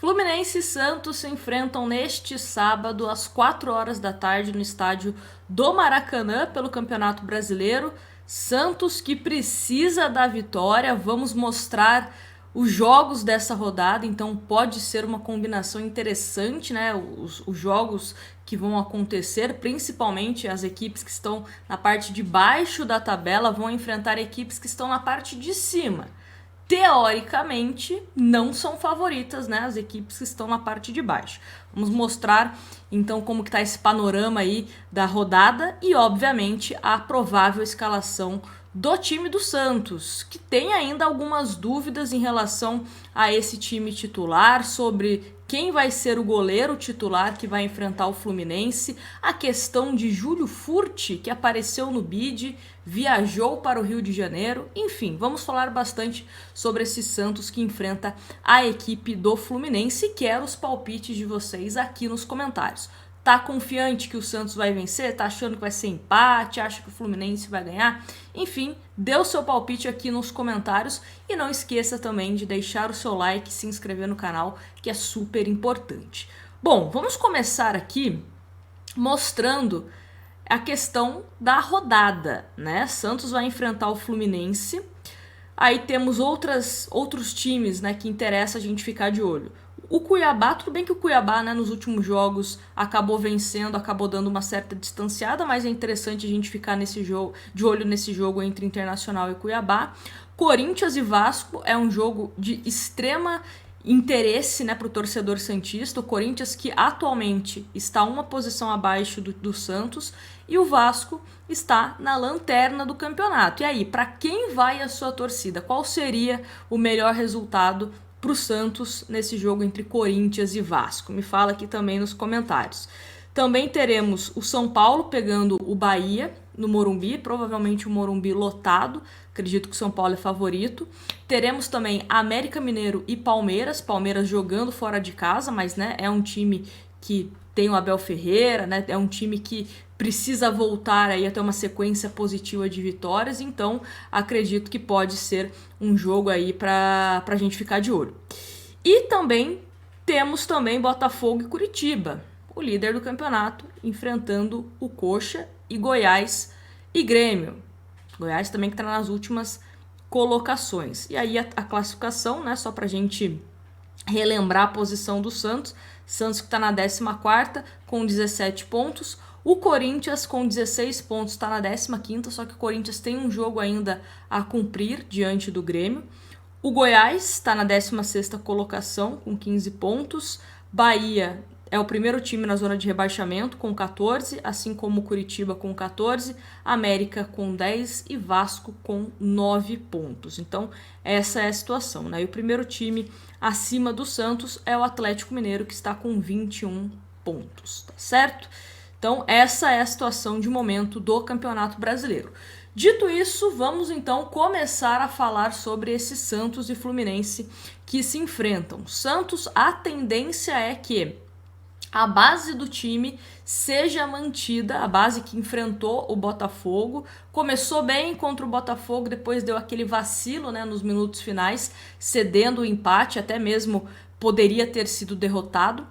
Fluminense e Santos se enfrentam neste sábado às 4 horas da tarde no estádio do Maracanã pelo Campeonato Brasileiro. Santos que precisa da vitória, vamos mostrar os jogos dessa rodada, então pode ser uma combinação interessante, né? Os jogos que vão acontecer, principalmente as equipes que estão na parte de baixo da tabela vão enfrentar equipes que estão na parte de cima. Teoricamente, não são favoritas, né, as equipes que estão na parte de baixo. Vamos mostrar, então, como que está esse panorama aí da rodada e, obviamente, a provável escalação do time do Santos, que tem ainda algumas dúvidas em relação a esse time titular, sobre quem vai ser o goleiro titular que vai enfrentar o Fluminense, a questão de Júlio Furti, que apareceu no bid, viajou para o Rio de Janeiro, enfim, vamos falar bastante sobre esse Santos que enfrenta a equipe do Fluminense e quero os palpites de vocês aqui nos comentários. Tá confiante que o Santos vai vencer? Tá achando que vai ser empate? Acha que o Fluminense vai ganhar? Enfim, dê o seu palpite aqui nos comentários e não esqueça também de deixar o seu like e se inscrever no canal, que é super importante. Bom, vamos começar aqui mostrando a questão da rodada, né? Santos vai enfrentar o Fluminense. Aí temos outros times, né, que interessa a gente ficar de olho. O Cuiabá, tudo bem que o Cuiabá, né, nos últimos jogos acabou vencendo, acabou dando uma certa distanciada, mas é interessante a gente ficar de olho nesse jogo entre Internacional e Cuiabá. Corinthians e Vasco é um jogo de extrema interesse, né, para o torcedor santista. O Corinthians que atualmente está uma posição abaixo do Santos e o Vasco está na lanterna do campeonato. E aí, para quem vai a sua torcida? Qual seria o melhor resultado para o Santos nesse jogo entre Corinthians e Vasco? Me fala aqui também nos comentários. Também teremos o São Paulo pegando o Bahia no Morumbi, provavelmente o Morumbi lotado, acredito que o São Paulo é favorito. Teremos também América Mineiro e Palmeiras jogando fora de casa, mas, né, é um time que tem o Abel Ferreira, né, é um time que precisa voltar aí a ter uma sequência positiva de vitórias, então acredito que pode ser um jogo aí para a gente ficar de olho. E também temos também Botafogo e Curitiba, o líder do campeonato, enfrentando o Coxa e Goiás e Grêmio. Goiás também que está nas últimas colocações. E aí a classificação, né, só para a gente relembrar a posição do Santos. Santos que está na 14ª com 17 pontos. O Corinthians com 16 pontos está na 15ª, só que o Corinthians tem um jogo ainda a cumprir diante do Grêmio. O Goiás está na 16ª colocação com 15 pontos. Bahia é o primeiro time na zona de rebaixamento com 14, assim como o Curitiba com 14, América com 10 e Vasco com 9 pontos. Então, essa é a situação, né? E o primeiro time acima do Santos é o Atlético Mineiro, que está com 21 pontos, tá certo? Então, essa é a situação de momento do Campeonato Brasileiro. Dito isso, vamos então começar a falar sobre esse Santos e Fluminense que se enfrentam. Santos, a tendência é que a base do time seja mantida, a base que enfrentou o Botafogo. Começou bem contra o Botafogo, depois deu aquele vacilo, né, nos minutos finais, cedendo o empate, até mesmo poderia ter sido derrotado.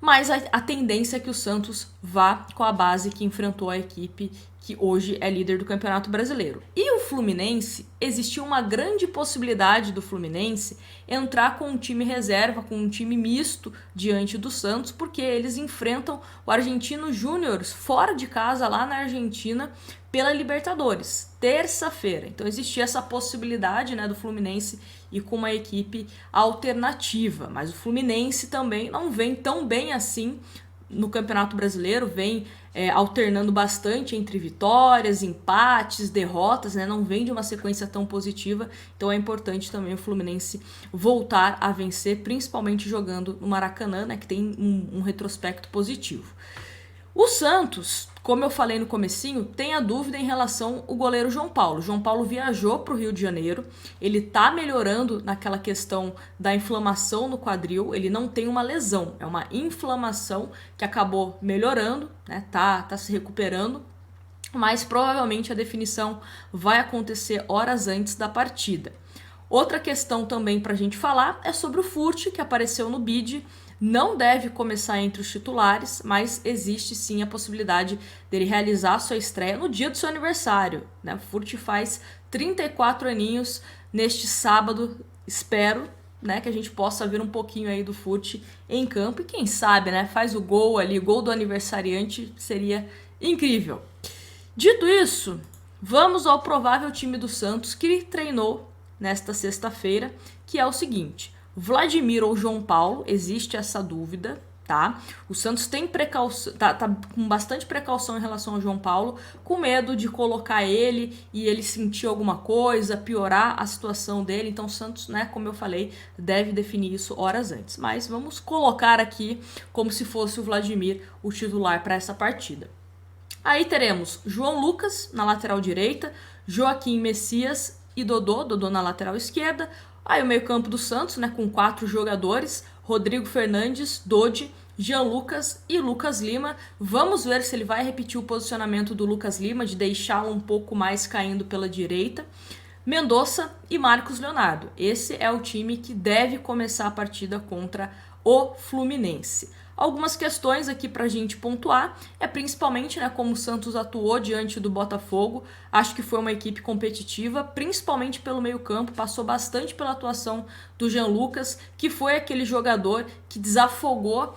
Mas a tendência é que o Santos vá com a base que enfrentou a equipe que hoje é líder do Campeonato Brasileiro. E o Fluminense, existiu uma grande possibilidade do Fluminense entrar com um time reserva, com um time misto diante do Santos, porque eles enfrentam o Argentino Júnior fora de casa, lá na Argentina, pela Libertadores, terça-feira. Então existia essa possibilidade, né, do Fluminense ir com uma equipe alternativa, mas o Fluminense também não vem tão bem assim no Campeonato Brasileiro, vem alternando bastante entre vitórias, empates, derrotas, né? Não vem de uma sequência tão positiva, então é importante também o Fluminense voltar a vencer, principalmente jogando no Maracanã, né, que tem um retrospecto positivo. O Santos, como eu falei no comecinho, tem a dúvida em relação ao goleiro João Paulo. João Paulo viajou para o Rio de Janeiro, ele tá melhorando naquela questão da inflamação no quadril, ele não tem uma lesão, é uma inflamação que acabou melhorando, né? Tá se recuperando, mas provavelmente a definição vai acontecer horas antes da partida. Outra questão também para a gente falar é sobre o Furt, que apareceu no bid. Não deve começar entre os titulares, mas existe sim a possibilidade dele realizar sua estreia no dia do seu aniversário, né? O Furt faz 34 aninhos neste sábado. Espero, né, que a gente possa ver um pouquinho aí do Furt em campo. E quem sabe, né, faz o gol ali, gol do aniversariante, seria incrível. Dito isso, vamos ao provável time do Santos que treinou nesta sexta-feira, que é o seguinte: Vladimir ou João Paulo, existe essa dúvida, tá? O Santos tem precaução, tá com bastante precaução em relação ao João Paulo, com medo de colocar ele e ele sentir alguma coisa, piorar a situação dele. Então o Santos, né, como eu falei, deve definir isso horas antes. Mas vamos colocar aqui como se fosse o Vladimir o titular para essa partida. Aí teremos João Lucas na lateral direita, Joaquim Messias e Dodô na lateral esquerda. Aí o meio-campo do Santos, né, com 4 jogadores: Rodrigo Fernandes, Dodi, Jean Lucas e Lucas Lima. Vamos ver se ele vai repetir o posicionamento do Lucas Lima, de deixá-lo um pouco mais caindo pela direita. Mendonça e Marcos Leonardo. Esse é o time que deve começar a partida contra o Fluminense. Algumas questões aqui para a gente pontuar é principalmente, né, como o Santos atuou diante do Botafogo. Acho que foi uma equipe competitiva, principalmente pelo meio-campo, passou bastante pela atuação do Jean Lucas, que foi aquele jogador que desafogou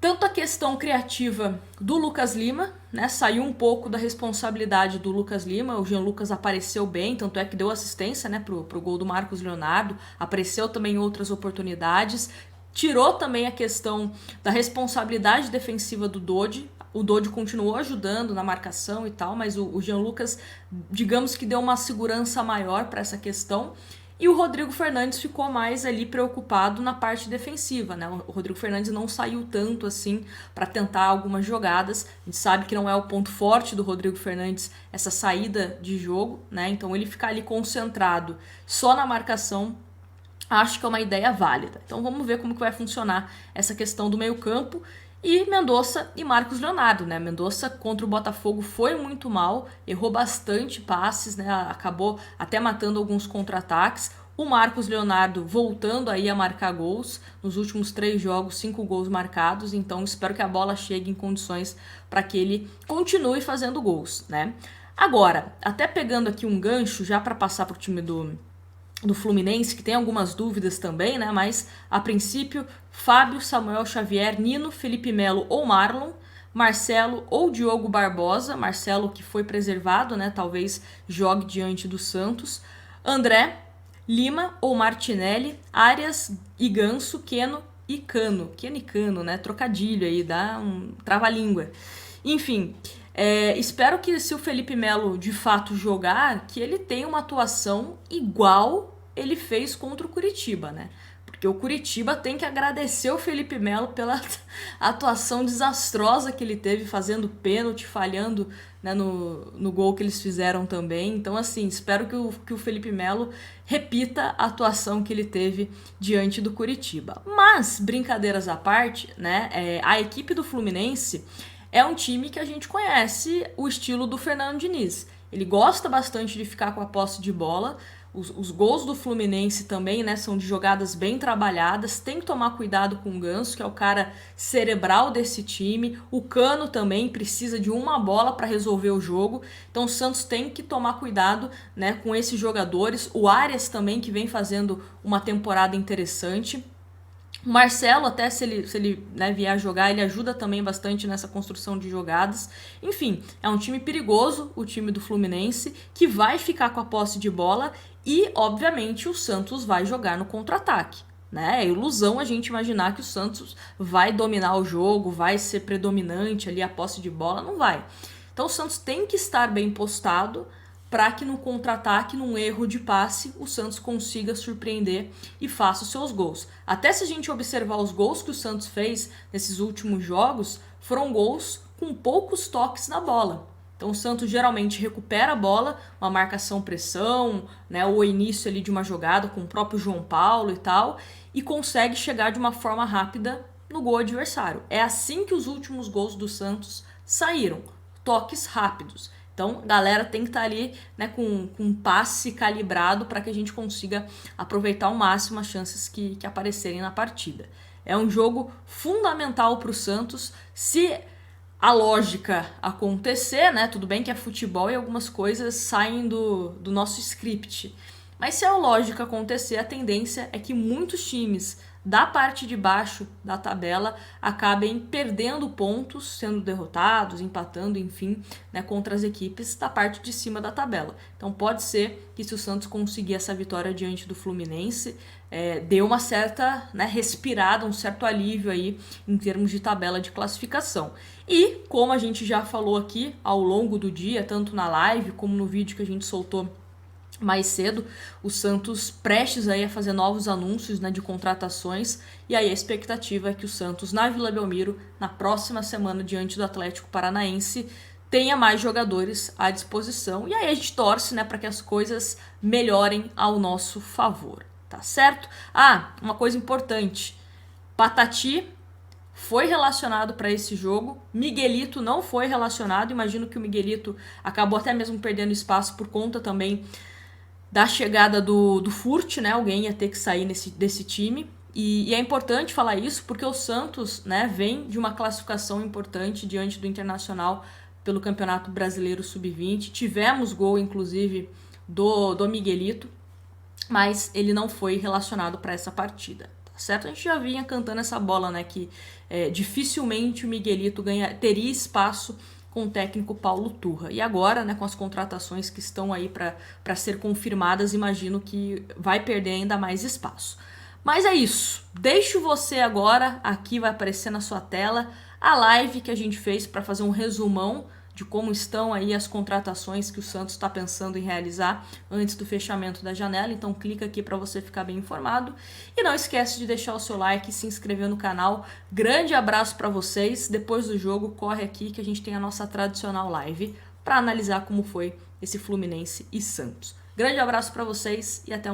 tanto a questão criativa do Lucas Lima, né, saiu um pouco da responsabilidade do Lucas Lima. O Jean Lucas apareceu bem, tanto é que deu assistência, né, pro gol do Marcos Leonardo, apareceu também em outras oportunidades. Tirou também a questão da responsabilidade defensiva do Dodi. O Dodi continuou ajudando na marcação e tal, mas o Jean Lucas, digamos que deu uma segurança maior para essa questão. E o Rodrigo Fernandes ficou mais ali preocupado na parte defensiva, né? O Rodrigo Fernandes não saiu tanto assim para tentar algumas jogadas. A gente sabe que não é o ponto forte do Rodrigo Fernandes essa saída de jogo, né? Então ele ficar ali concentrado só na marcação, acho que é uma ideia válida. Então vamos ver como que vai funcionar essa questão do meio-campo. E Mendonça e Marcos Leonardo, né? Mendonça contra o Botafogo foi muito mal, errou bastante passes, né? Acabou até matando alguns contra-ataques. O Marcos Leonardo voltando aí a marcar gols. Nos últimos 3 jogos, 5 gols marcados. Então espero que a bola chegue em condições para que ele continue fazendo gols, né? Agora, até pegando aqui um gancho já para passar para o time do Fluminense, que tem algumas dúvidas também, né? Mas a princípio, Fábio, Samuel Xavier, Nino, Felipe Melo ou Marlon, Marcelo ou Diogo Barbosa. Marcelo que foi preservado, né? Talvez jogue diante do Santos. André, Lima ou Martinelli, Arias e Ganso, Keno e Cano. Keno e Cano, né? Trocadilho aí, dá um trava-língua. Enfim, espero que, se o Felipe Melo de fato jogar, que ele tenha uma atuação igual ele fez contra o Curitiba, né? Porque o Curitiba tem que agradecer o Felipe Melo pela atuação desastrosa que ele teve, fazendo pênalti, falhando, né, no gol que eles fizeram também. Então, assim, espero que o Felipe Melo repita a atuação que ele teve diante do Curitiba. Mas, brincadeiras à parte, né, a equipe do Fluminense é um time que a gente conhece o estilo do Fernando Diniz. Ele gosta bastante de ficar com a posse de bola. Os gols do Fluminense também, né, são de jogadas bem trabalhadas. Tem que tomar cuidado com o Ganso, que é o cara cerebral desse time. O Cano também precisa de uma bola para resolver o jogo. Então o Santos tem que tomar cuidado, né, com esses jogadores. O Arias também, que vem fazendo uma temporada interessante. O Marcelo, até se ele né, vier a jogar, ele ajuda também bastante nessa construção de jogadas. Enfim, é um time perigoso, o time do Fluminense, que vai ficar com a posse de bola e, obviamente, o Santos vai jogar no contra-ataque. Né? É ilusão a gente imaginar que o Santos vai dominar o jogo, vai ser predominante ali a posse de bola, não vai. Então o Santos tem que estar bem postado para que no contra-ataque, num erro de passe, o Santos consiga surpreender e faça os seus gols. Até se a gente observar os gols que o Santos fez nesses últimos jogos, foram gols com poucos toques na bola. Então o Santos geralmente recupera a bola, uma marcação-pressão, né, ou início ali de uma jogada com o próprio João Paulo e tal, e consegue chegar de uma forma rápida no gol adversário. É assim que os últimos gols do Santos saíram, toques rápidos. Então, a galera tem que estar ali, né, com um passe calibrado para que a gente consiga aproveitar ao máximo as chances que aparecerem na partida. É um jogo fundamental para o Santos. Se a lógica acontecer, né, tudo bem que é futebol e algumas coisas saem do nosso script. Mas se a lógica acontecer, a tendência é que muitos times da parte de baixo da tabela acabem perdendo pontos, sendo derrotados, empatando, enfim, né, contra as equipes da parte de cima da tabela. Então pode ser que se o Santos conseguir essa vitória diante do Fluminense, dê uma certa, né, respirada, um certo alívio aí em termos de tabela de classificação. E como a gente já falou aqui ao longo do dia, tanto na live como no vídeo que a gente soltou mais cedo, o Santos prestes aí a fazer novos anúncios, né, de contratações, e aí a expectativa é que o Santos na Vila Belmiro, na próxima semana diante do Atlético Paranaense, tenha mais jogadores à disposição, e aí a gente torce, né, para que as coisas melhorem ao nosso favor, tá certo? Uma coisa importante, Patati foi relacionado para esse jogo, Miguelito não foi relacionado, imagino que o Miguelito acabou até mesmo perdendo espaço por conta também da chegada do Furt, né? Alguém ia ter que sair desse time. E é importante falar isso porque o Santos, né, vem de uma classificação importante diante do Internacional pelo Campeonato Brasileiro Sub-20. Tivemos gol, inclusive, do Miguelito, mas ele não foi relacionado para essa partida. Tá certo? A gente já vinha cantando essa bola, né? Que dificilmente o Miguelito teria espaço com o técnico Paulo Turra. E agora, né, com as contratações que estão aí para ser confirmadas, imagino que vai perder ainda mais espaço. Mas é isso. Deixo você agora, aqui vai aparecer na sua tela, a live que a gente fez para fazer um resumão de como estão aí as contratações que o Santos está pensando em realizar antes do fechamento da janela. Então clica aqui para você ficar bem informado. E não esquece de deixar o seu like e se inscrever no canal. Grande abraço para vocês. Depois do jogo, corre aqui que a gente tem a nossa tradicional live para analisar como foi esse Fluminense e Santos. Grande abraço para vocês e até